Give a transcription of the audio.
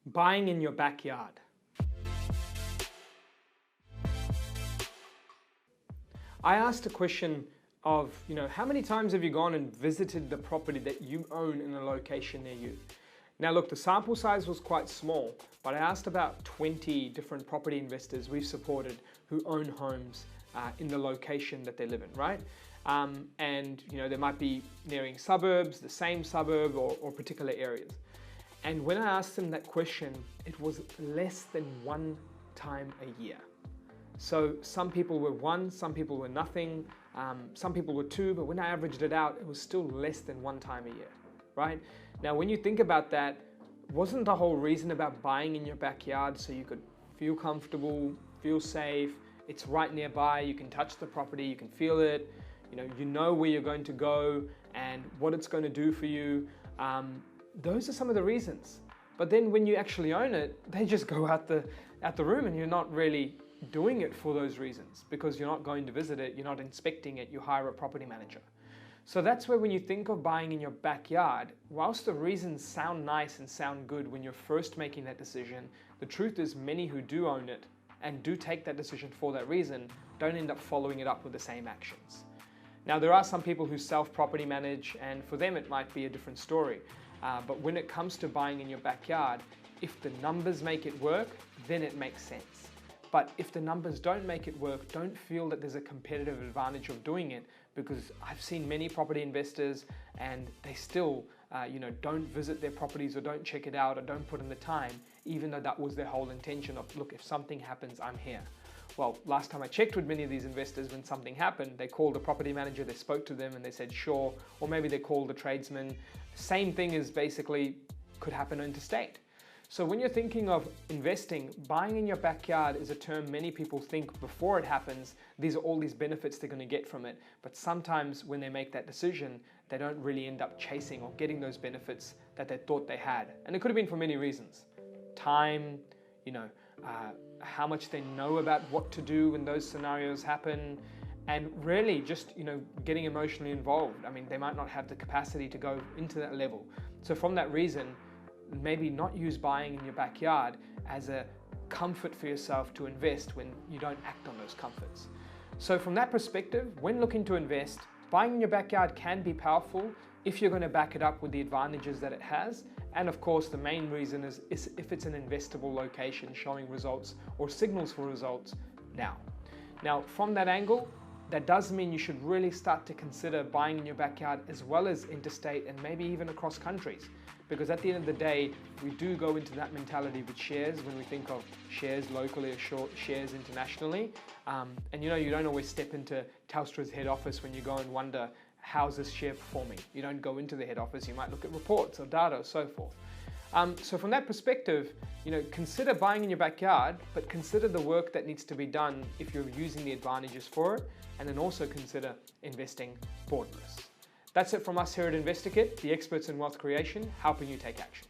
Buying in your backyard. I asked a question of, how many times have you gone and visited the property that you own in a location near you? Now look, the sample size was quite small, but I asked about 20 different property investors we've supported who own homes in the location that they live in, right? They might be nearing suburbs, the same suburb or particular areas. And when I asked them that question, it was less than one time a year. So some people were one, some people were nothing, some people were two, but when I averaged it out, it was still less than one time a year, right? Now, when you think about that, wasn't the whole reason about buying in your backyard so you could feel comfortable, feel safe, it's right nearby, you can touch the property, you can feel it, you know where you're going to go and what it's going to do for you. Those are some of the reasons. But then when you actually own it, they just go out the room and you're not really doing it for those reasons because you're not going to visit it, you're not inspecting it, you hire a property manager. So that's where when you think of buying in your backyard, whilst the reasons sound nice and sound good when you're first making that decision, the truth is many who do own it and do take that decision for that reason don't end up following it up with the same actions. Now there are some people who self-property manage and for them it might be a different story. But when it comes to buying in your backyard, if the numbers make it work, then it makes sense. But if the numbers don't make it work, don't feel that there's a competitive advantage of doing it because I've seen many property investors and they still don't visit their properties or don't check it out or don't put in the time, even though that was their whole intention of, look, if something happens, I'm here. Well, last time I checked with many of these investors, when something happened, they called the property manager, they spoke to them and they said, sure, or maybe they called the tradesman. Same thing is basically could happen interstate. So when you're thinking of investing, buying in your backyard is a term many people think before it happens, these are all these benefits they're going to get from it. But sometimes when they make that decision, they don't really end up chasing or getting those benefits that they thought they had. And it could have been for many reasons. Time, how much they know about what to do when those scenarios happen, and really just getting emotionally involved. I mean, they might not have the capacity to go into that level. So from that reason, maybe not use buying in your backyard as a comfort for yourself to invest when you don't act on those comforts. So from that perspective, when looking to invest, buying in your backyard can be powerful if you're going to back it up with the advantages that it has. And of course, the main reason is if it's an investable location showing results or signals for results now. Now, from that angle, that does mean you should really start to consider buying in your backyard as well as interstate and maybe even across countries. Because at the end of the day, we do go into that mentality with shares when we think of shares locally or shares internationally. You don't always step into Telstra's head office when you go and wonder, how's this share performing? You don't go into the head office, you might look at reports or data or so forth. So from that perspective, consider buying in your backyard, but consider the work that needs to be done if you're using the advantages for it, and then also consider investing borderless. That's it from us here at InvestorKit, the experts in wealth creation, helping you take action.